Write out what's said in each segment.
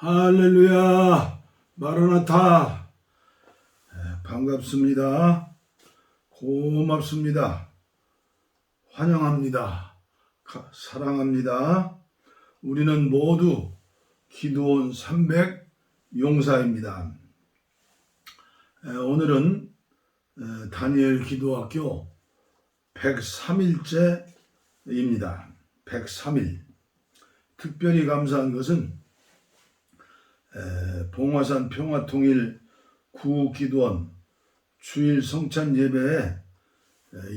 할렐루야, 마라나타. 반갑습니다. 고맙습니다. 환영합니다. 사랑합니다. 우리는 모두 기도원 300 용사입니다. 오늘은 다니엘 기도학교 103일째입니다. 103일. 특별히 감사한 것은 봉화산 평화통일 구기도원 주일 성찬 예배에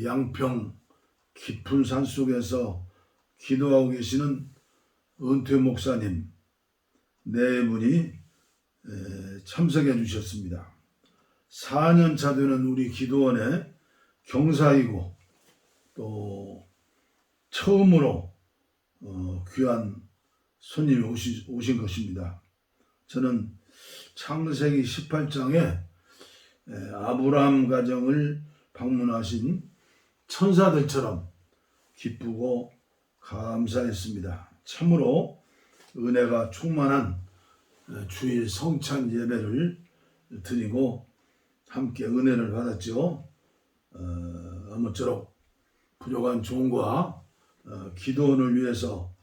양평 깊은 산속에서 기도하고 계시는 은퇴 목사님 네 분이 참석해 주셨습니다. 4년차 되는 우리 기도원의 경사이고 또 처음으로 귀한 손님이 오신 것입니다. 저는 창세기 18장에 아브라함 가정을 방문하신 천사들처럼 기쁘고 감사했습니다. 참으로 은혜가 충만한 주일 성찬 예배를 드리고 함께 은혜를 받았죠. 아무쪼록 부족한 종과 기도원을 위해서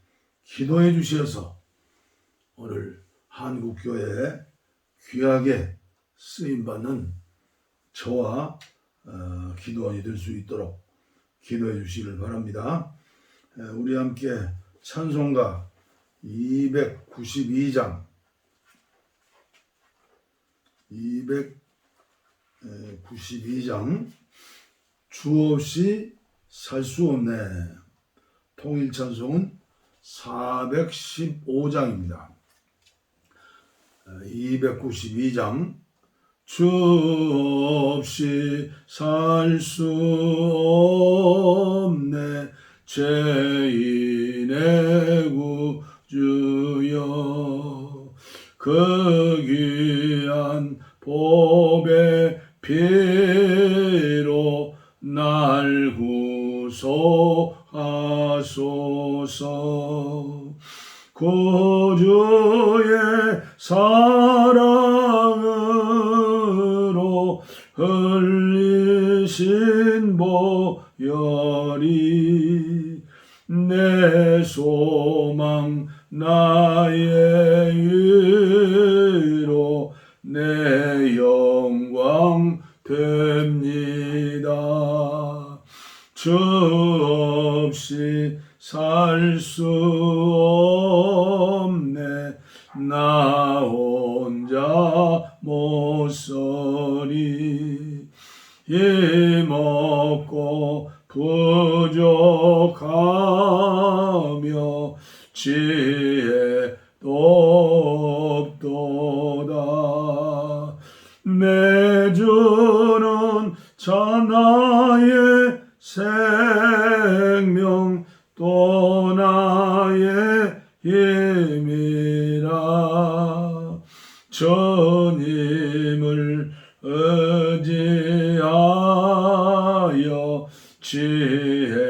기도해 주셔서 오늘 한국교회에 귀하게 쓰임받는 저와 기도원이 될 수 있도록 기도해 주시길 바랍니다. 우리 함께 찬송가 292장 주 없이 살 수 없네. 통일 찬송은 415장입니다. 292장 주 없이 살 수 없네 죄인의 구주여 그 귀한 보배 피로 날 구속하소서 구주의 사랑으로 흘리신 보혈이 내 소망 나의 위로 내 영광 됩니다. 주 없이 살 수 없네 나 혼자 못 서리 힘없고 부족하며 지혜도 없도다 내 주는 나의 생명 또 나의 힘이라 주님을 의지하여 지혜를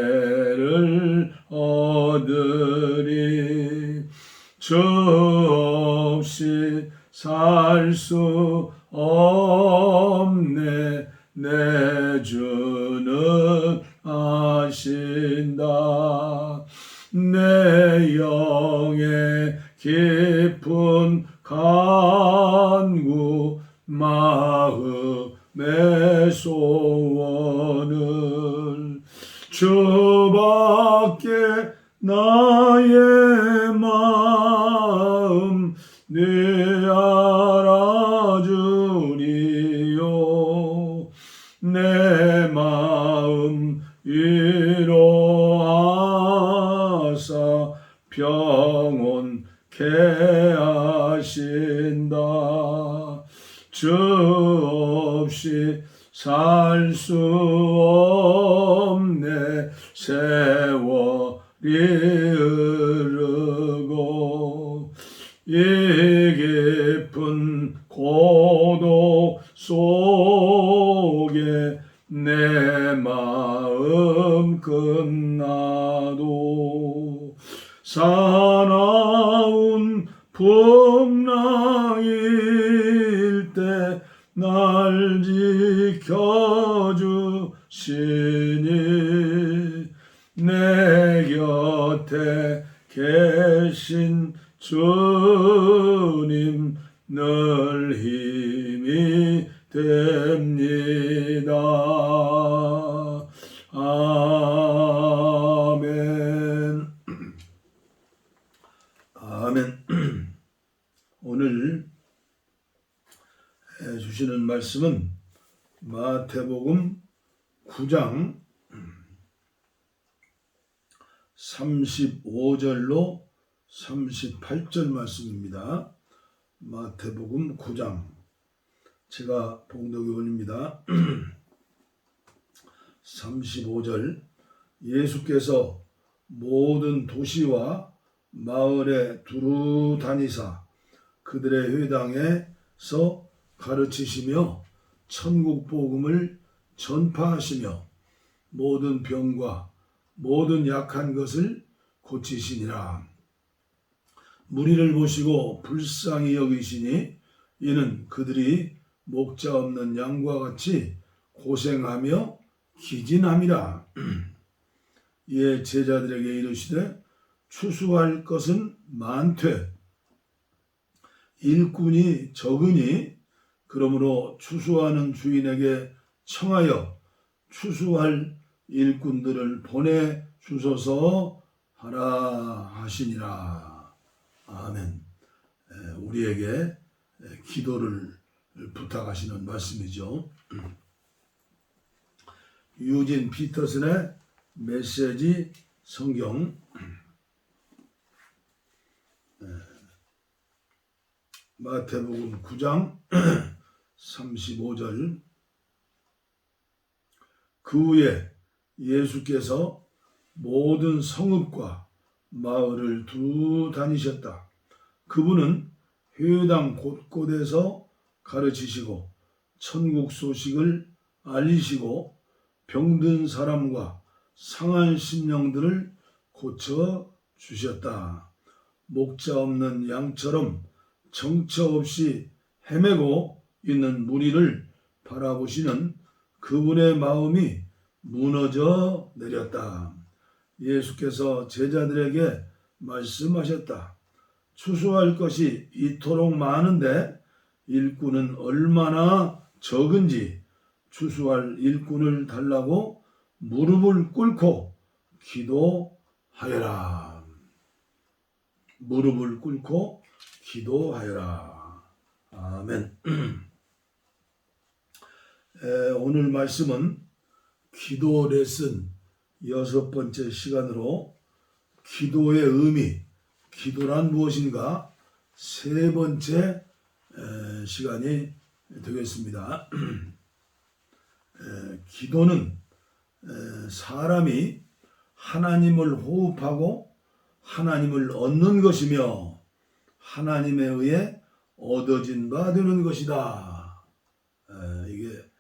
얻으리 주 없이 살 수 없네 내 주는 아신다 내 영의 깊은 간구 마음의 소원을 주밖에 나의 마음 네 알아주리요 내 마음 위로하사 평온케 하신다 주 없이 살 수 없네 세월이 흐르고 이 깊은 고독 속에 내 마음 끝나도 사나운 부 풍랑일 때 날 지켜주시니 내 곁에 계신 주님 늘 힘이 됩니다. 아멘. 아멘. 오늘 주시는 말씀은 마태복음 9장 35절로 38절 말씀입니다. 마태복음 9장, 제가 봉독해 올립니다. 35절, 예수께서 모든 도시와 마을에 두루 다니사 그들의 회당에서 가르치시며 천국 복음을 전파하시며 모든 병과 모든 약한 것을 고치시니라. 무리를 보시고 불쌍히 여기시니 이는 그들이 목자 없는 양과 같이 고생하며 기진함이라. 이에 제자들에게 이르시되 추수할 것은 많되 일꾼이 적으니 그러므로 추수하는 주인에게 청하여 추수할 일꾼들을 보내주소서 하라 하시니라. 아멘. 우리에게 기도를 부탁하시는 말씀이죠. 유진 피터슨의 메시지 성경 마태복음 9장 35절. 그 후에 예수께서 모든 성읍과 마을을 두루 다니셨다. 그분은 회당 곳곳에서 가르치시고 천국 소식을 알리시고 병든 사람과 상한 심령들을 고쳐 주셨다. 목자 없는 양처럼 정처 없이 헤매고 있는 무리를 바라보시는 그분의 마음이 무너져 내렸다. 예수께서 제자들에게 말씀하셨다. 추수할 것이 이토록 많은데 일꾼은 얼마나 적은지 추수할 일꾼을 달라고 무릎을 꿇고 기도하여라. 무릎을 꿇고 기도하여라. 아멘. 오늘 말씀은 기도 레슨 6번째 시간으로 기도의 의미, 기도란 무엇인가 3번째 시간이 되겠습니다. 기도는 사람이 하나님을 호흡하고 하나님을 얻는 것이며 하나님에 의해 얻어진 바 되는 것이다. 이게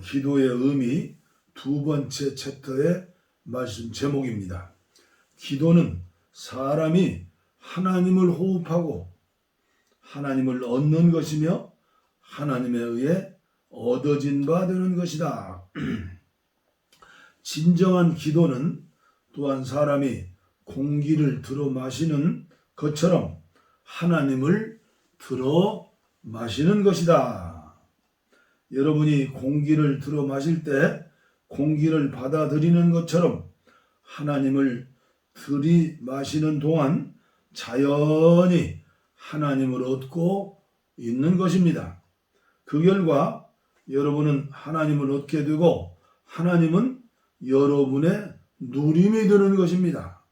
기도의 의미 2번째 챕터의 말씀 제목입니다. 기도는 사람이 하나님을 호흡하고 하나님을 얻는 것이며 하나님에 의해 얻어진 바 되는 것이다. 진정한 기도는 또한 사람이 공기를 들어 마시는 것처럼 하나님을 들어 마시는 것이다. 여러분이 공기를 들어 마실 때 공기를 받아들이는 것처럼 하나님을 들이마시는 동안 자연히 하나님을 얻고 있는 것입니다. 그 결과 여러분은 하나님을 얻게 되고 하나님은 여러분의 누림이 되는 것입니다.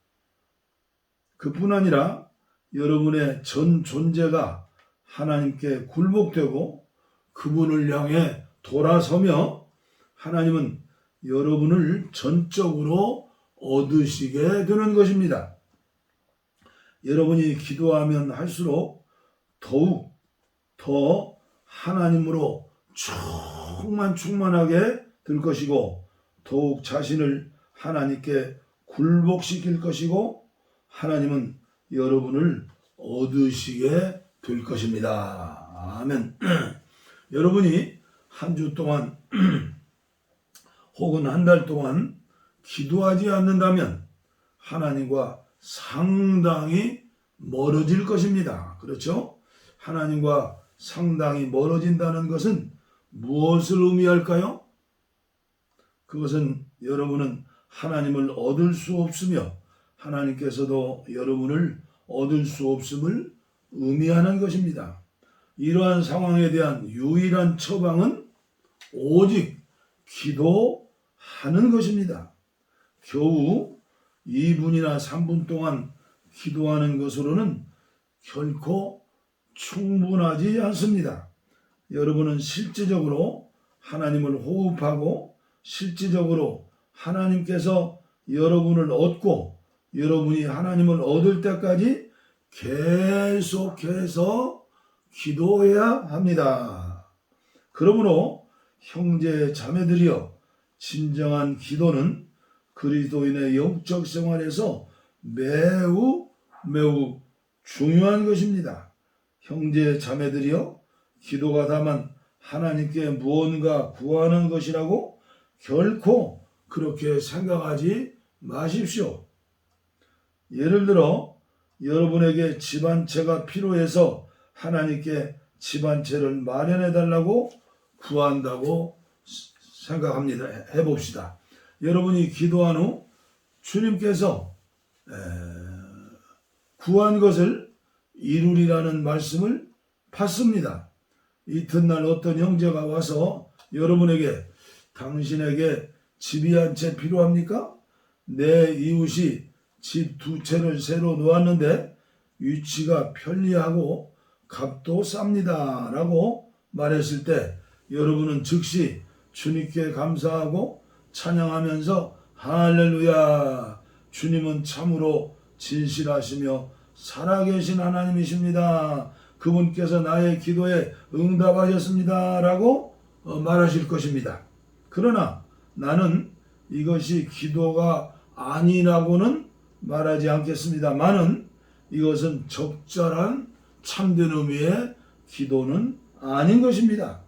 그뿐 아니라 여러분의 전 존재가 하나님께 굴복되고 그분을 향해 돌아서며 하나님은 여러분을 전적으로 얻으시게 되는 것입니다. 여러분이 기도하면 할수록 더욱 더 하나님으로 충만하게 될 것이고 더욱 자신을 하나님께 굴복시킬 것이고 하나님은 여러분을 얻으시게 될 것입니다. 아멘. 여러분이 한 주 동안 혹은 한 달 동안 기도하지 않는다면 하나님과 상당히 멀어질 것입니다. 그렇죠? 하나님과 상당히 멀어진다는 것은 무엇을 의미할까요? 그것은 여러분은 하나님을 얻을 수 없으며 하나님께서도 여러분을 얻을 수 없음을 의미하는 것입니다. 이러한 상황에 대한 유일한 처방은 오직 기도하는 것입니다. 겨우 2분이나 3분 동안 기도하는 것으로는 결코 충분하지 않습니다. 여러분은 실질적으로 하나님을 호흡하고 실질적으로 하나님께서 여러분을 얻고 여러분이 하나님을 얻을 때까지 계속해서 기도해야 합니다. 그러므로 형제 자매들이여, 진정한 기도는 그리스도인의 영적 생활에서 매우 중요한 것입니다. 형제 자매들이여, 기도가 다만 하나님께 무언가 구하는 것이라고 결코 그렇게 생각하지 마십시오. 예를 들어 여러분에게 집 한 채가 필요해서 하나님께 집 한 채를 마련해 달라고 구한다고 생각합니다. 해봅시다. 여러분이 기도한 후 주님께서 구한 것을 이루리라는 말씀을 받습니다. 이튿날 어떤 형제가 와서 여러분에게 당신에게 집이 한 채 필요합니까? 내 이웃이 집 2채를 새로 놓았는데 위치가 편리하고 값도 쌉니다 라고 말했을 때 여러분은 즉시 주님께 감사하고 찬양하면서 할렐루야, 주님은 참으로 진실하시며 살아계신 하나님이십니다. 그분께서 나의 기도에 응답하셨습니다 라고 말하실 것입니다. 그러나 나는 이것이 기도가 아니라고는 말하지 않겠습니다만은 이것은 적절한 참된 의미의 기도는 아닌 것입니다.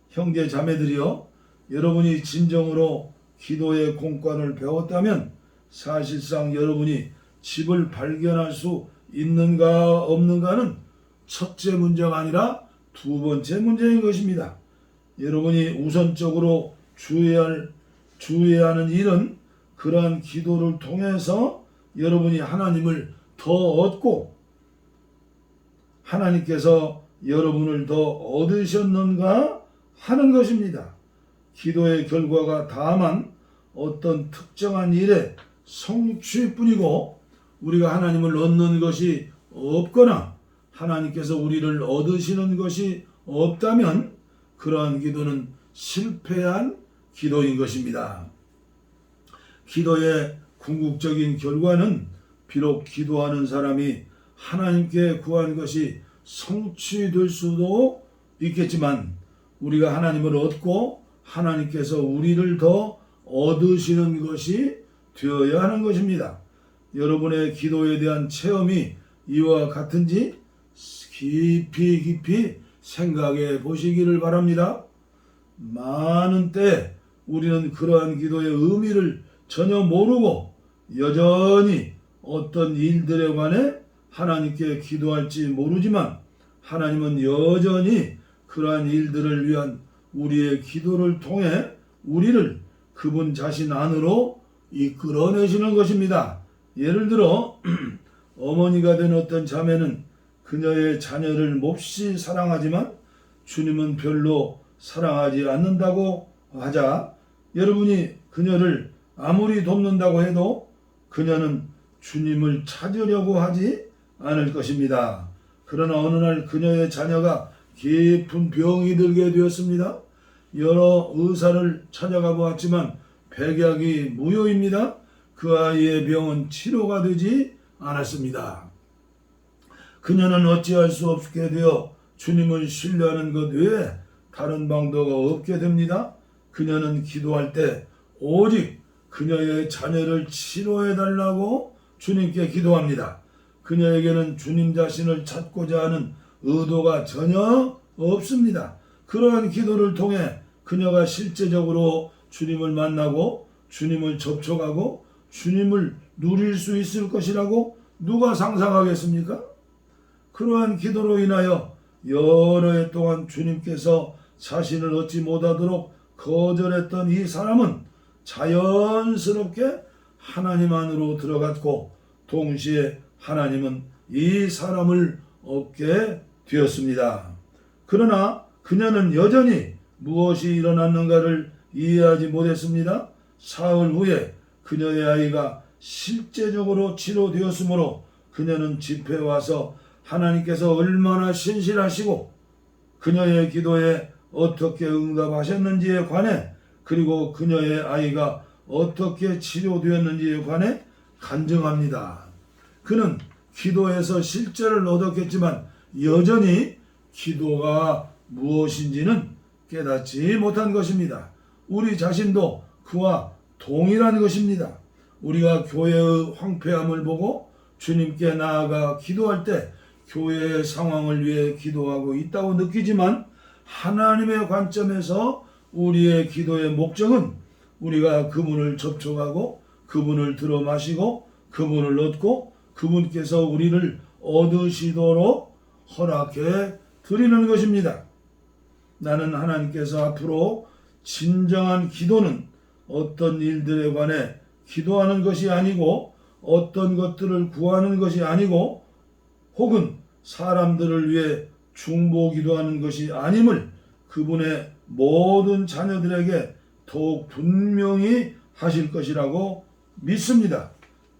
형제 자매들이여, 여러분이 진정으로 기도의 공권을 배웠다면 사실상 여러분이 집을 발견할 수 있는가 없는가는 첫째 문제가 아니라 두 번째 문제인 것입니다. 여러분이 우선적으로 주의해야 하는 일은 그러한 기도를 통해서 여러분이 하나님을 더 얻고 하나님께서 여러분을 더 얻으셨는가 하는 것입니다. 기도의 결과가 다만 어떤 특정한 일의 성취뿐이고 우리가 하나님을 얻는 것이 없거나 하나님께서 우리를 얻으시는 것이 없다면 그러한 기도는 실패한 기도인 것입니다. 기도의 궁극적인 결과는 비록 기도하는 사람이 하나님께 구한 것이 성취될 수도 있겠지만 우리가 하나님을 얻고 하나님께서 우리를 더 얻으시는 것이 되어야 하는 것입니다. 여러분의 기도에 대한 체험이 이와 같은지 깊이 생각해 보시기를 바랍니다. 많은 때 우리는 그러한 기도의 의미를 전혀 모르고 여전히 어떤 일들에 관해 하나님께 기도할지 모르지만 하나님은 여전히 그러한 일들을 위한 우리의 기도를 통해 우리를 그분 자신 안으로 이끌어내시는 것입니다. 예를 들어 어머니가 된 어떤 자매는 그녀의 자녀를 몹시 사랑하지만 주님은 별로 사랑하지 않는다고 하자 여러분이 그녀를 아무리 돕는다고 해도 그녀는 주님을 찾으려고 하지 않을 것입니다. 그러나 어느 날 그녀의 자녀가 깊은 병이 들게 되었습니다. 여러 의사를 찾아가 보았지만 백약이 무효입니다. 그 아이의 병은 치료가 되지 않았습니다. 그녀는 어찌할 수 없게 되어 주님을 신뢰하는 것 외에 다른 방도가 없게 됩니다. 그녀는 기도할 때 오직 그녀의 자녀를 치료해달라고 주님께 기도합니다. 그녀에게는 주님 자신을 찾고자 하는 의도가 전혀 없습니다. 그러한 기도를 통해 그녀가 실제적으로 주님을 만나고 주님을 접촉하고 주님을 누릴 수 있을 것이라고 누가 상상하겠습니까? 그러한 기도로 인하여 여러 해 동안 주님께서 자신을 얻지 못하도록 거절했던 이 사람은 자연스럽게 하나님 안으로 들어갔고 동시에 하나님은 이 사람을 얻게 되었습니다. 그러나 그녀는 여전히 무엇이 일어났는가를 이해하지 못했습니다. 사흘 후에 그녀의 아이가 실제적으로 치료되었으므로 그녀는 집회에 와서 하나님께서 얼마나 신실하시고 그녀의 기도에 어떻게 응답하셨는지에 관해 그리고 그녀의 아이가 어떻게 치료되었는지에 관해 간증합니다. 그는 기도에서 실제를 얻었겠지만 여전히 기도가 무엇인지는 깨닫지 못한 것입니다. 우리 자신도 그와 동일한 것입니다. 우리가 교회의 황폐함을 보고 주님께 나아가 기도할 때 교회의 상황을 위해 기도하고 있다고 느끼지만 하나님의 관점에서 우리의 기도의 목적은 우리가 그분을 접촉하고 그분을 들어 마시고 그분을 얻고 그분께서 우리를 얻으시도록 허락해 드리는 것입니다. 나는 하나님께서 앞으로 진정한 기도는 어떤 일들에 관해 기도하는 것이 아니고 어떤 것들을 구하는 것이 아니고 혹은 사람들을 위해 중보기도하는 것이 아님을 그분의 모든 자녀들에게 더욱 분명히 하실 것이라고 믿습니다.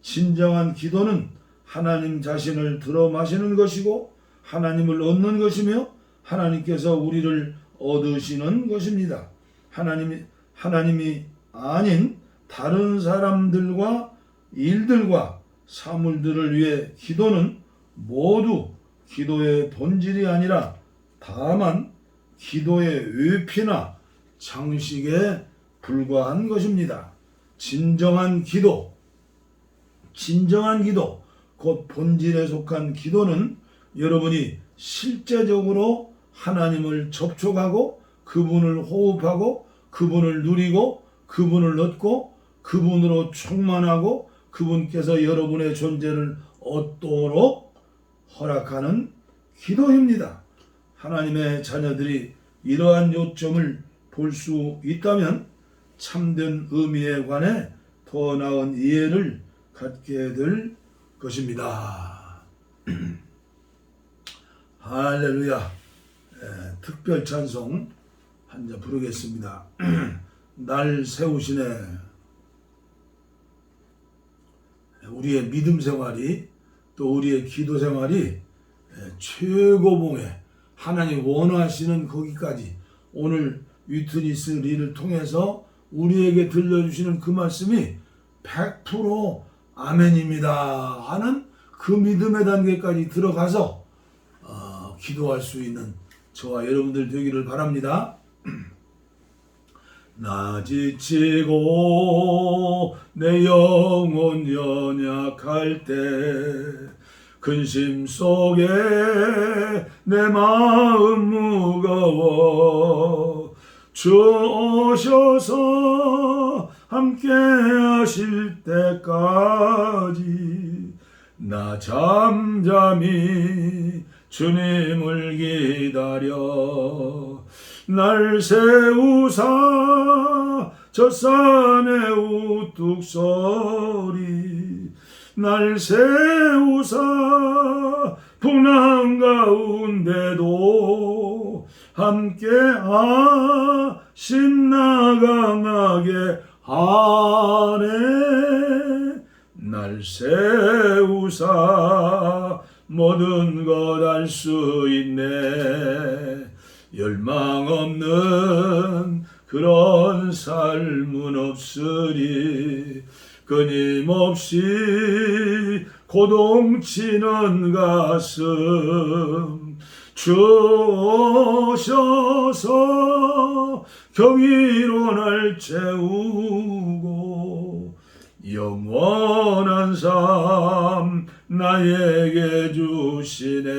진정한 기도는 하나님 자신을 들어 마시는 것이고 하나님을 얻는 것이며 하나님께서 우리를 얻으시는 것입니다. 하나님이 아닌 다른 사람들과 일들과 사물들을 위해 기도는 모두 기도의 본질이 아니라 다만 기도의 외피나 장식에 불과한 것입니다. 진정한 기도, 곧 본질에 속한 기도는 여러분이 실제적으로 하나님을 접촉하고 그분을 호흡하고 그분을 누리고 그분을 얻고 그분으로 충만하고 그분께서 여러분의 존재를 얻도록 허락하는 기도입니다. 하나님의 자녀들이 이러한 요점을 볼 수 있다면 참된 의미에 관해 더 나은 이해를 갖게 될 것입니다. 할렐루야. 특별 찬송 한 자 부르겠습니다. 날 세우시네. 우리의 믿음 생활이 또 우리의 기도 생활이 최고봉에 하나님 원하시는 거기까지 오늘 위트니스 리를 통해서 우리에게 들려주시는 그 말씀이 100% 아멘입니다 하는 그 믿음의 단계까지 들어가서 기도할 수 있는 저와 여러분들 되기를 바랍니다. 나 지치고 내 영혼 연약할 때 근심 속에 내 마음 무거워 주 오셔서 함께 하실 때까지 나 잠잠히 주님을 기다려 날 세우사 저 산의 우뚝 소리 날 세우사 풍랑 가운데도 함께 하심 나강하게 하네 날 세우사 모든 것 알 수 있네 열망 없는 그런 삶은 없으리 끊임없이 고동치는 가슴 주 오셔서 경의로 날 채우고 영원한 삶 나에게 주시네.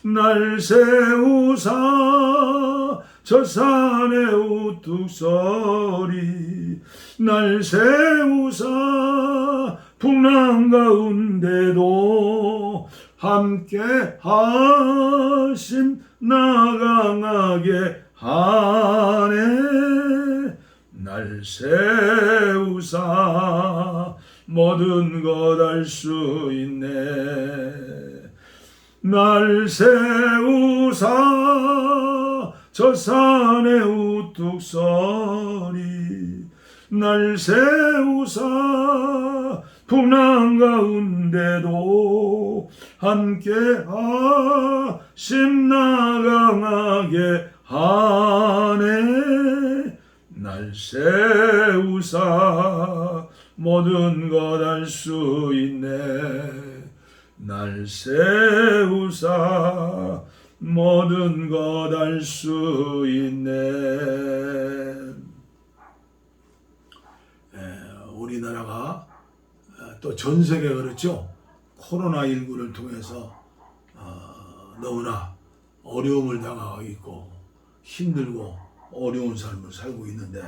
날 세우사 저 산에 우뚝 서리. 날 세우사 풍랑 가운데도 함께 하심 나 강하게 하네. 날 세우사 모든 것 알 수 있네. 날 세우사 저 산에 우뚝 서리. 날 세우사 풍랑 가운데도 함께 하심 나 강하게 하네. 날 세우사 모든 것 알 수 있네. 날 세우사 모든 것 알 수 있네. 우리나라가 또 전 세계가 그렇죠. 코로나19를 통해서 너무나 어려움을 당하고 있고 힘들고 어려운 삶을 살고 있는데,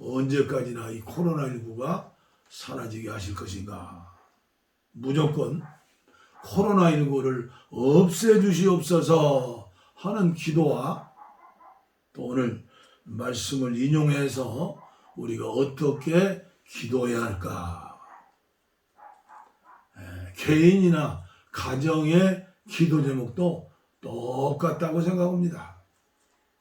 언제까지나 이 코로나19가 사라지게 하실 것인가. 무조건 코로나19를 없애주시옵소서 하는 기도와, 또 오늘 말씀을 인용해서 우리가 어떻게 기도해야 할까. 개인이나 가정의 기도 제목도 똑같다고 생각합니다.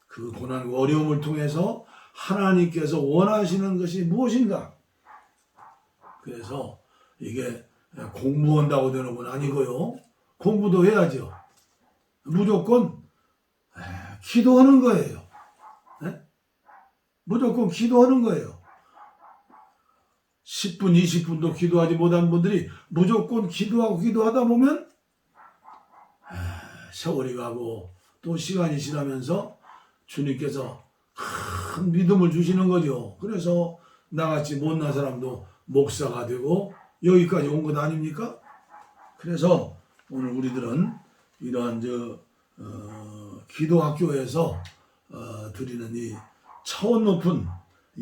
그 고난과 어려움을 통해서 하나님께서 원하시는 것이 무엇인가. 그래서 이게 공부한다고 되는 건 아니고요. 공부도 해야죠. 무조건 기도하는 거예요. 무조건 기도하는 거예요. 10분, 20분도 기도하지 못한 분들이 무조건 기도하고 기도하다 보면 세월이 가고 또 시간이 지나면서 주님께서 큰 믿음을 주시는 거죠. 그래서 나같이 못난 사람도 목사가 되고 여기까지 온 것 아닙니까? 그래서 오늘 우리들은 이러한 기도학교에서 드리는 이 차원 높은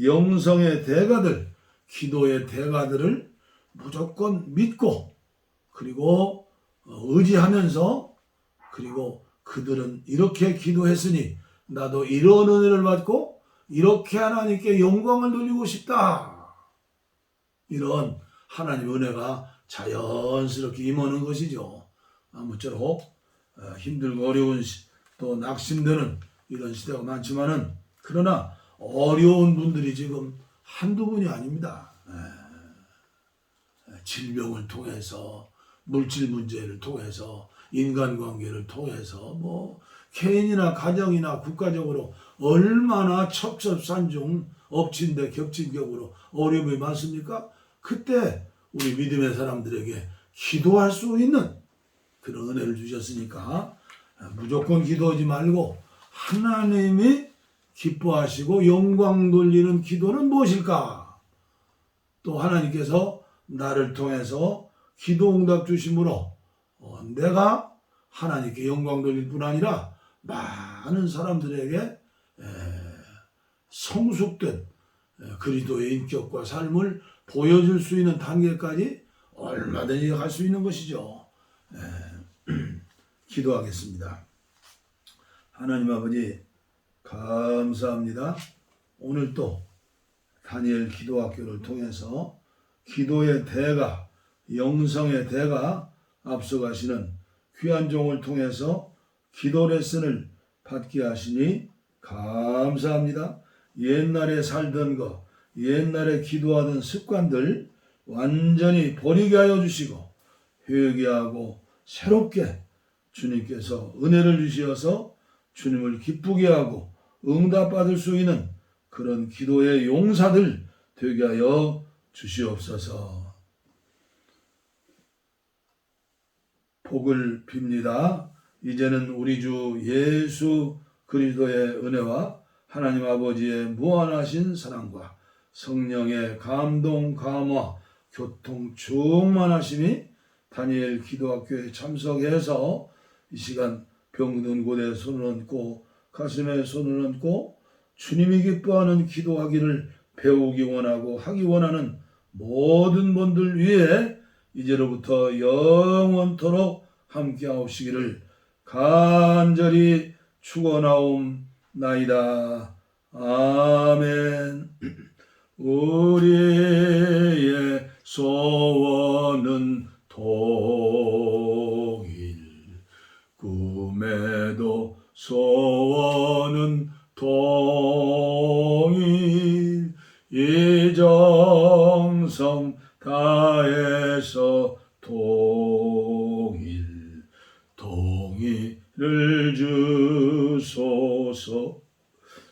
영성의 대가들, 기도의 대가들을 무조건 믿고, 그리고 의지하면서, 그리고 그들은 이렇게 기도했으니 나도 이런 은혜를 받고 이렇게 하나님께 영광을 돌리고 싶다. 이런 하나님의 은혜가 자연스럽게 임하는 것이죠. 아무쪼록 힘들고 어려운 또 낙심되는 이런 시대가 많지만은, 그러나 어려운 분들이 지금 한두 분이 아닙니다. 질병을 통해서, 물질 문제를 통해서, 인간관계를 통해서, 개인이나 가정이나 국가적으로 얼마나 첩첩산중 엎친 데 겹친 격으로 어려움이 많습니까? 그때 우리 믿음의 사람들에게 기도할 수 있는 그런 은혜를 주셨으니까 무조건 기도하지 말고 하나님이 기뻐하시고 영광 돌리는 기도는 무엇일까? 또 하나님께서 나를 통해서 기도 응답 주심으로 내가 하나님께 영광 돌릴 뿐 아니라 많은 사람들에게 성숙된 그리스도의 인격과 삶을 보여줄 수 있는 단계까지 얼마든지 갈 수 있는 것이죠. 기도하겠습니다. 하나님 아버지, 감사합니다. 오늘 또 다니엘 기도학교를 통해서 기도의 대가, 영성의 대가 앞서가시는 귀한 종을 통해서 기도 레슨을 받게 하시니 감사합니다. 옛날에 살던 것, 옛날에 기도하던 습관들 완전히 버리게 하여 주시고 회개하고 새롭게 주님께서 은혜를 주시어서 주님을 기쁘게 하고 응답받을 수 있는 그런 기도의 용사들 되게 하여 주시옵소서. 복을 빕니다. 이제는 우리 주 예수 그리스도의 은혜와 하나님 아버지의 무한하신 사랑과 성령의 감동, 감화, 교통 충만하심이 다니엘 기도학교에 참석해서 이 시간 병든 곳에 손을 얹고 가슴에 손을 얹고 주님이 기뻐하는 기도하기를 배우기 원하고 하기 원하는 모든 분들 위해 이제로부터 영원토록 함께하시기를 간절히 축원하옵나이다. 아멘. 우리의 소원은 통일, 꿈에도 소원은 통일, 이정성 다해서 통일, 통일을 주소서.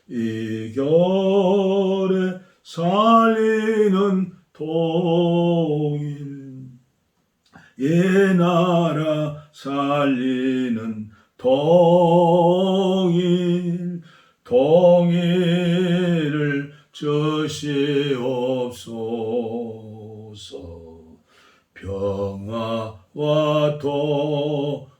이 겨울에 살리는 통일, 이 나라 살리는 통일, 통일을 주시옵소서. 평화와 통일